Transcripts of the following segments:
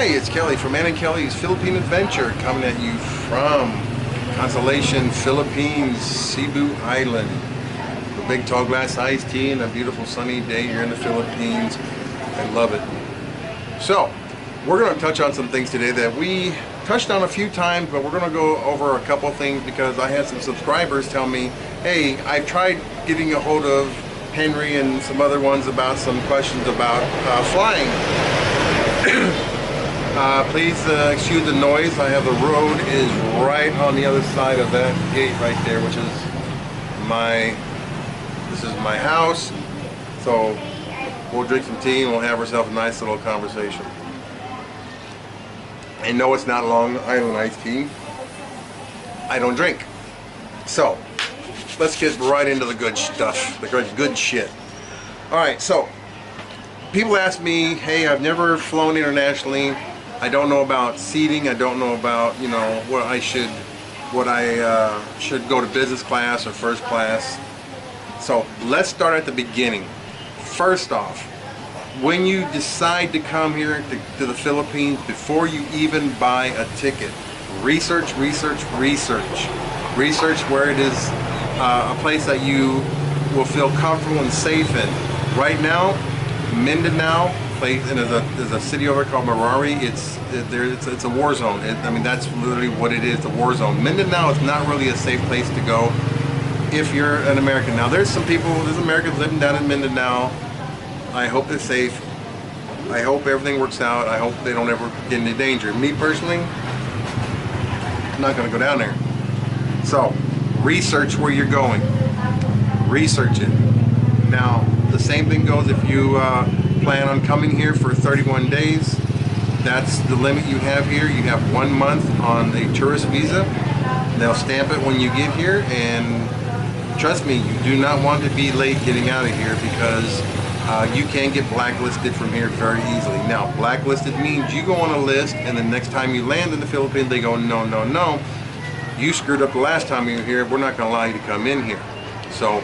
Hi, it's Kelly from Ann and Kelly's Philippine Adventure, coming at you from Consolation, Philippines, Cebu Island. A big tall glass iced tea and a beautiful sunny day here in the Philippines. I love it. So, we're going to touch on some things today that we touched on a few times, but we're going to go over a couple things because I had some subscribers tell me, hey, I've tried getting a hold of Henry and some other ones about some questions about flying. Please excuse the noise. The road is right on the other side of that gate right there, which is this is my house. So we'll drink some tea and we'll have ourselves a nice little conversation. And no, it's not Long Island iced tea. I don't drink. So let's get right into the good stuff, the good shit. All right, so people ask me, hey, I've never flown internationally. I don't know about seating. I don't know about, you know, what I should go to business class or first class. So let's start at the beginning. First off, when you decide to come here to the Philippines, before you even buy a ticket, research where it is a place that you will feel comfortable and safe in. Right now, Mindanao, and there's a city over called Marari. It's a war zone. I mean, that's literally what it is, a war zone. Mindanao is not really a safe place to go if you're an American. Now, there's Americans living down in Mindanao. I hope they're safe. I hope everything works out. I hope they don't ever get into danger. Me personally, I'm not going to go down there. So, research where you're going. Research it. Now, the same thing goes if you plan on coming here for 31 days. That's the limit you have here. You have 1 month on a tourist visa. They'll stamp it when you get here, and trust me, you do not want to be late getting out of here because you can get blacklisted from here very easily. Now, blacklisted means you go on a list, and the next time you land in the Philippines, they go, no, no, no. You screwed up the last time you were here. We're not going to allow you to come in here. So,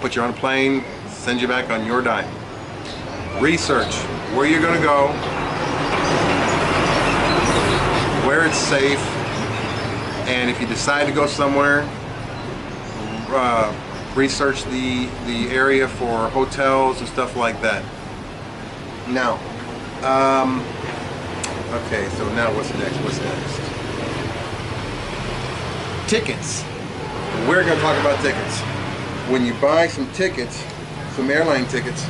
put you on a plane, send you back on your dime. Research where you're going to go, where it's safe, and if you decide to go somewhere, research the area for hotels and stuff like that. Now, okay, so now what's next? Tickets. We're going to talk about tickets. When you buy some tickets, some airline tickets,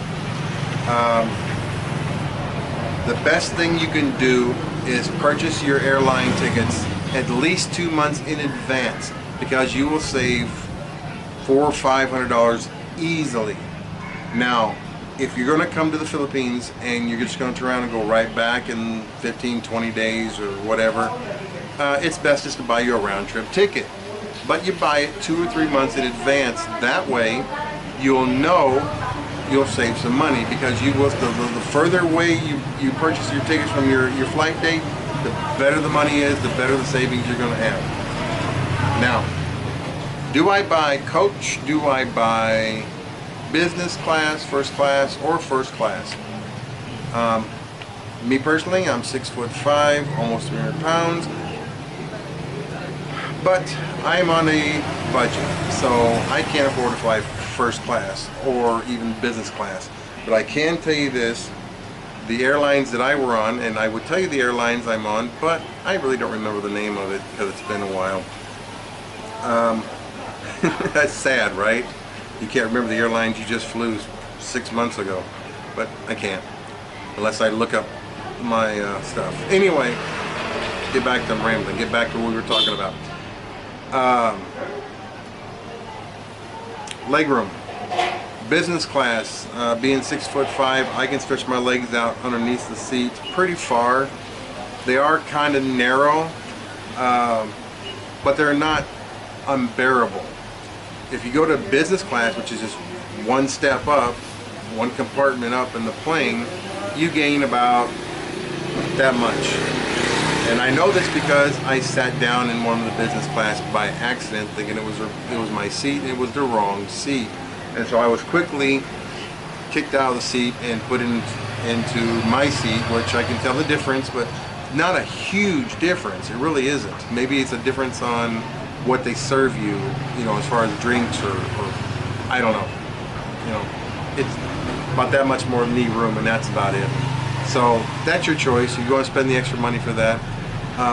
the best thing you can do is purchase your airline tickets at least 2 months in advance, because you will save $400 or $500 easily. Now, if you're going to come to the Philippines and you're just going to turn around and go right back in 15-20 days or whatever, it's best just to buy you a round-trip ticket. But you buy it 2 or 3 months in advance. That way, you'll know you'll save some money, because you will. The further away you purchase your tickets from your flight date, the better the money is, the better the savings you're going to have. Now, do I buy coach? Do I buy business class, first class, or first class? Me personally, I'm 6'5", almost 300 pounds. But I'm on a budget, so I can't afford to fly first class or even business class. But I can tell you this, the airlines that I were on, and I would tell you the airlines I'm on, but I really don't remember the name of it because it's been a while. That's sad, right? You can't remember the airlines you just flew 6 months ago, but I can't, unless I look up my stuff. Anyway, get back to rambling, get back to what we were talking about. Legroom. Business class, being 6'5", I can stretch my legs out underneath the seat pretty far. They are kind of narrow, but they're not unbearable. If you go to business class, which is just one step up, one compartment up in the plane, you gain about that much. And I know this because I sat down in one of the business class by accident, thinking it was my seat, and it was the wrong seat. And so I was quickly kicked out of the seat and put in into my seat, which I can tell the difference, but not a huge difference. It really isn't. Maybe it's a difference on what they serve you, you know, as far as drinks or I don't know. You know, it's about that much more knee room, and that's about it. So that's your choice. You go and spend the extra money for that.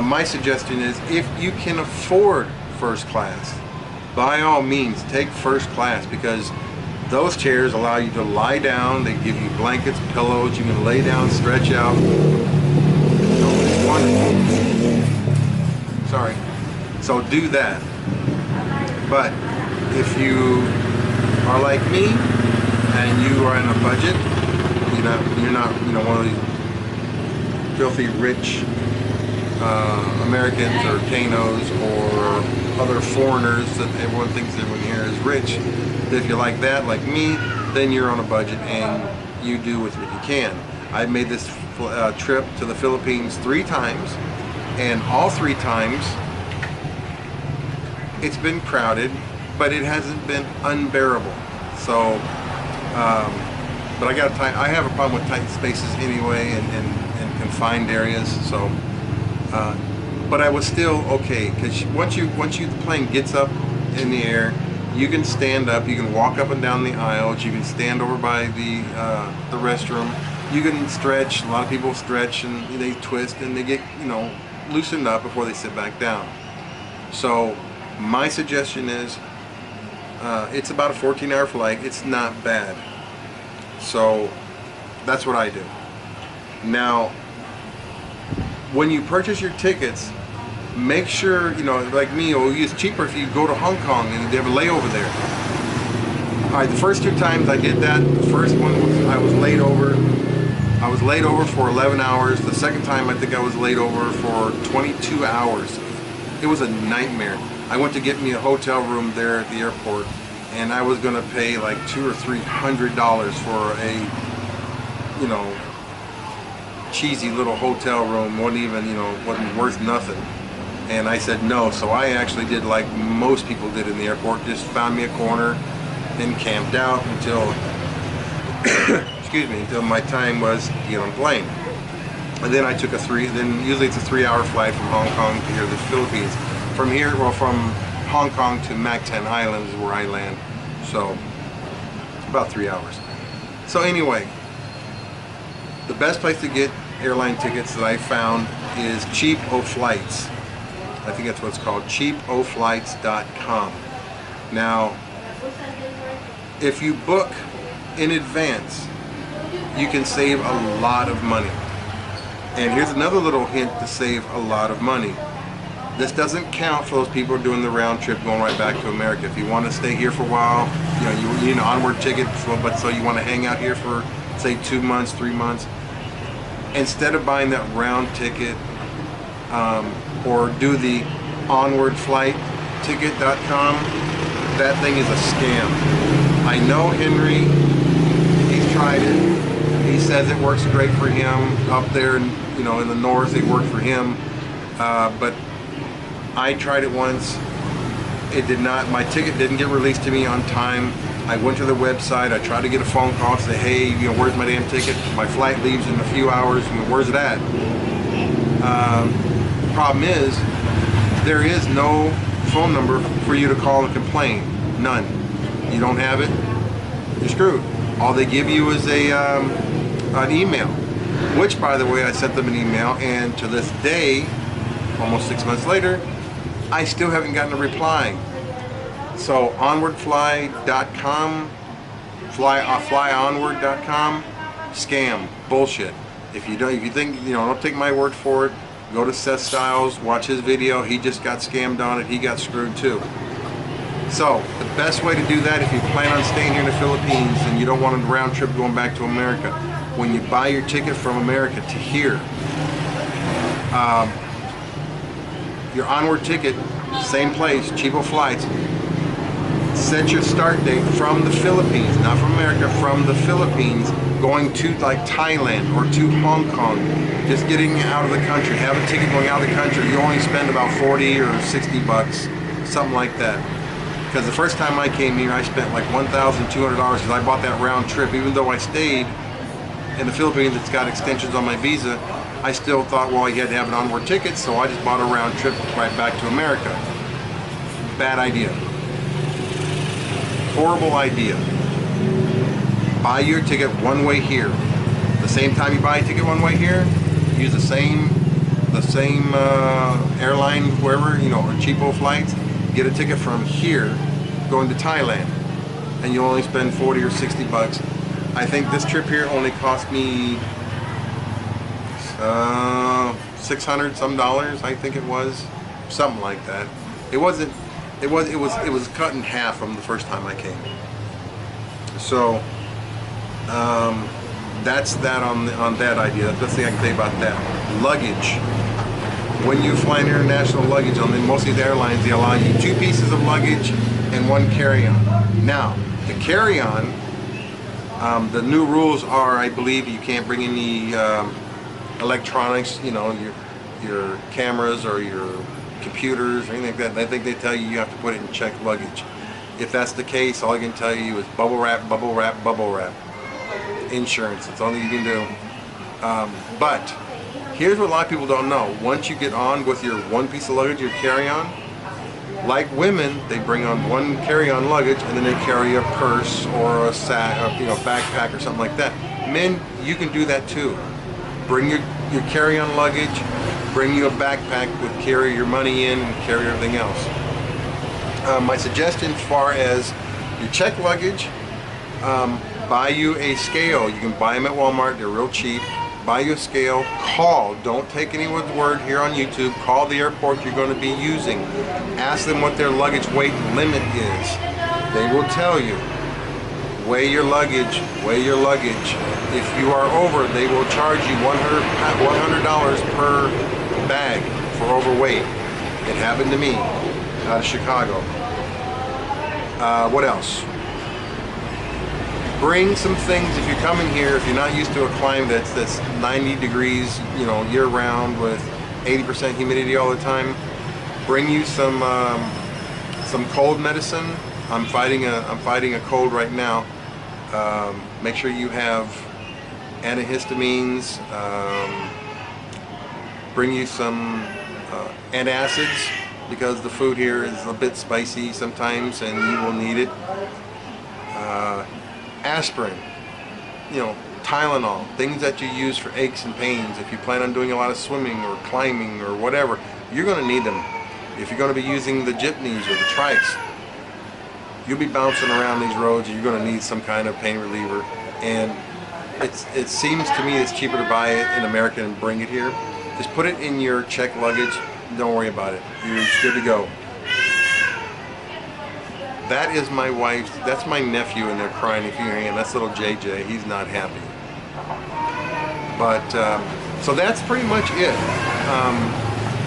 My suggestion is, if you can afford first class, by all means take first class, because those chairs allow you to lie down. They give you blankets, pillows. You can lay down, stretch out. It's wonderful. Sorry. So do that. But if you are like me and you are in a budget, you're not one of these filthy rich Americans or Canos or other foreigners that everyone thinks everyone here is rich. If you're like that, like me, then you're on a budget and you do with what you can. I've made this trip to the Philippines 3 times, and all 3 times it's been crowded, but it hasn't been unbearable. So, but I have a problem with tight spaces anyway, and confined areas. So, but I was still okay, because once the plane gets up in the air, you can stand up, you can walk up and down the aisles, you can stand over by the restroom, you can stretch. A lot of people stretch and they twist and they get, you know, loosened up before they sit back down. So my suggestion is, it's about a 14-hour flight. It's not bad. So that's what I do. Now, when you purchase your tickets, make sure, you know, like me, it's cheaper if you go to Hong Kong and they have a layover there. Alright, the first 2 times I did that, the first one was I was laid over. I was laid over for 11 hours. The second time I think I was laid over for 22 hours. It was a nightmare. I went to get me a hotel room there at the airport, and I was going to pay like $200 or $300 for a, you know, cheesy little hotel room. Wasn't worth nothing. And I said no, so I actually did like most people did in the airport, just found me a corner and camped out until excuse me, until my time was to get on a plane. And then I took usually it's a 3-hour flight from Hong Kong to here to the Philippines. From here, well, from Hong Kong to Mactan Islands is where I land, so it's about 3 hours. So anyway, the best place to get airline tickets that I found is cheapoflights. I think that's what it's called, cheapoflights.com. Now, if you book in advance, you can save a lot of money. And here's another little hint to save a lot of money. This doesn't count for those people doing the round trip going right back to America. If you want to stay here for a while, you know, you need an onward ticket, but so you want to hang out here for, say, 2 months, 3 months, instead of buying that round ticket, or do the onward flight ticket.com, that thing is a scam. I know Henry, he's tried it. He says it works great for him up there, in the north. It worked for him, but I tried it once. It did not. My ticket didn't get released to me on time. I went to the website. I tried to get a phone call to say, hey, where's my damn ticket? My flight leaves in a few hours. Where's it at? Problem is, there is no phone number for you to call and complain. None. You don't have it, you're screwed. All they give you is an email, which, by the way, I sent them an email, and to this day, almost 6 months later, I still haven't gotten a reply. So onwardfly.com, flyonward.com, scam, bullshit. If you think, don't take my word for it. Go to Seth Styles, watch his video. He just got scammed on it. He got screwed too. So the best way to do that, if you plan on staying here in the Philippines and you don't want a round trip going back to America, when you buy your ticket from America to here, your onward ticket, same place, cheapo flights, set your start date from the Philippines, not from America, from the Philippines, going to like Thailand or to Hong Kong, just getting out of the country. Have a ticket going out of the country. You only spend about 40 or 60 bucks, something like that. Because the first time I came here, I spent like $1,200 because I bought that round trip. Even though I stayed in the Philippines that's got extensions on my visa, I still thought, well, you had to have an onward ticket, so I just bought a round trip right back to America. Bad idea. Horrible idea. Buy your ticket one way here. The same time you buy a ticket one way here, use the same airline, wherever, you know, or cheapo flights. Get a ticket from here going to Thailand, and you only spend 40 or 60 bucks. I think this trip here only cost me $600 some dollars. I think it was something like that. It was cut in half from the first time I came. So that's that on that idea. That's the thing I can say about that. Luggage. When you fly in international luggage, on most of these airlines, they allow you 2 pieces of luggage and 1 carry-on. Now, the carry-on, the new rules are, I believe, you can't bring any electronics, you know, your cameras or your computers or anything like that. I think they tell you you have to put it in checked luggage. If that's the case, all I can tell you is bubble wrap, bubble wrap, bubble wrap. Insurance, that's all that you can do. But here's what a lot of people don't know. Once you get on with your 1 piece of luggage, your carry-on, like women, they bring on 1 carry-on luggage and then they carry a purse or a sack, or, you know, backpack or something like that. Men, you can do that too. Bring your carry-on luggage, bring you a backpack with carry your money in and carry everything else. My suggestion as far as your checked luggage, buy you a scale. You can buy them at Walmart, they're real cheap. Buy you a scale, call, don't take anyone's word here on YouTube, call the airport you're going to be using. Ask them what their luggage weight limit is. They will tell you. Weigh your luggage, weigh your luggage. If you are over, they will charge you $100 per bag for overweight. It happened to me out of Chicago. What else? Bring some things if you're coming here, if you're not used to a climate that's 90 degrees, you know, year round with 80% humidity all the time. Bring you some cold medicine. I'm fighting a cold right now. Make sure you have antihistamines. Bring you some antacids, because the food here is a bit spicy sometimes and you will need it. Aspirin, you know, Tylenol, things that you use for aches and pains. If you plan on doing a lot of swimming or climbing or whatever, you're going to need them. If you're going to be using the jeepneys or the trikes, you'll be bouncing around these roads, you're going to need some kind of pain reliever. And it seems to me it's cheaper to buy it in America and bring it here. Just put it in your checked luggage, don't worry about it. You're good to go. That is my wife's, that's my nephew, and they're crying if you hear him. That's little JJ, he's not happy. But, so that's pretty much it.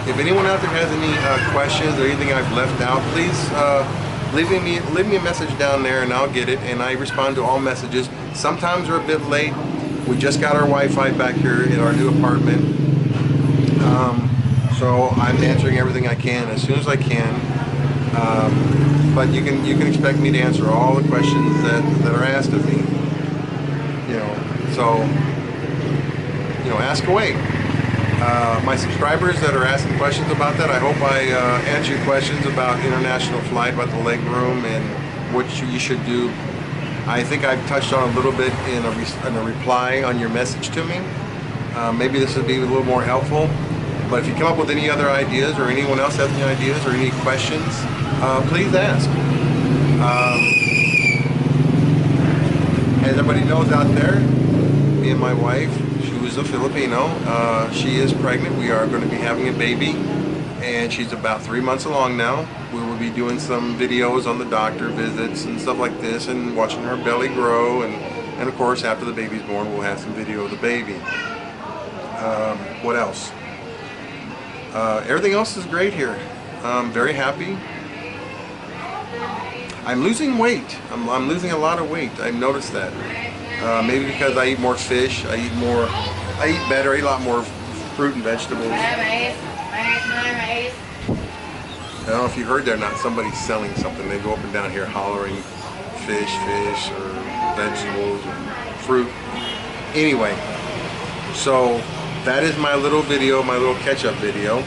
If anyone out there has any questions or anything I've left out, please leave me a message down there and I'll get it, and I respond to all messages. Sometimes we're a bit late. We just got our Wi-Fi back here in our new apartment. So I'm answering everything I can as soon as I can. But you can expect me to answer all the questions that are asked of me. You know, so, you know, ask away. My subscribers that are asking questions about that, I hope I answer your questions about international flight, about the leg room, and what you should do. I think I've touched on a little bit in a reply on your message to me. Maybe this would be a little more helpful. But if you come up with any other ideas, or anyone else has any ideas or any questions, please ask. As everybody knows out there, me and my wife, who is a Filipino, she is pregnant. We are going to be having a baby, and she's about 3 months along now. We will be doing some videos on the doctor visits and stuff like this, and watching her belly grow, and of course after the baby's born we'll have some video of the baby. What else? Everything else is great here. I'm very happy. I'm losing weight. I'm losing a lot of weight. I've noticed that. Maybe because I eat more fish. I eat better. I eat a lot more fruit and vegetables. I don't know if you heard there or not. Somebody's selling something. They go up and down here hollering fish, or vegetables, or fruit. Anyway, so that is my little video, my little catch-up video.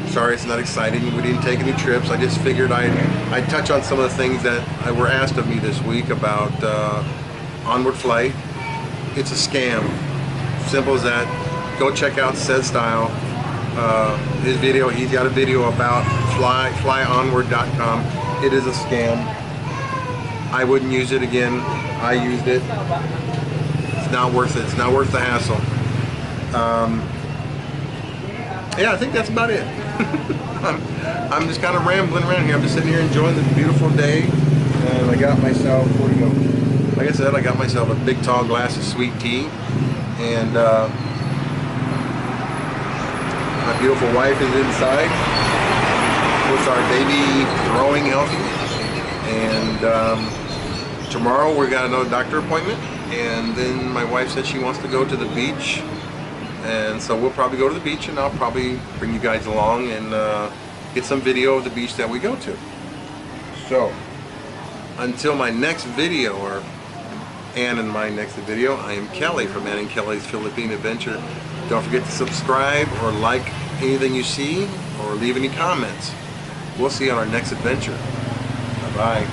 Sorry it's not exciting. We didn't take any trips. I just figured I'd touch on some of the things that were asked of me this week about Onward Flight. It's a scam. Simple as that. Go check out Says Style. His video, he's got a video about flyonward.com. It is a scam. I wouldn't use it again. I used it. It's not worth it. It's not worth the hassle. Yeah, I think that's about it. I'm just kind of rambling around here. I'm just sitting here enjoying this beautiful day. And I got myself, where do you go? Like I said, I got myself a big tall glass of sweet tea. And my beautiful wife is inside with our baby growing healthy. And tomorrow we got another doctor appointment. And then my wife said she wants to go to the beach. And so we'll probably go to the beach, and I'll probably bring you guys along and get some video of the beach that we go to. So until my next video, or Ann in my next video, I am Kelly from Ann and Kelly's Philippine Adventure. Don't forget to subscribe or like anything you see, or leave any comments. We'll see you on our next adventure. Bye-bye.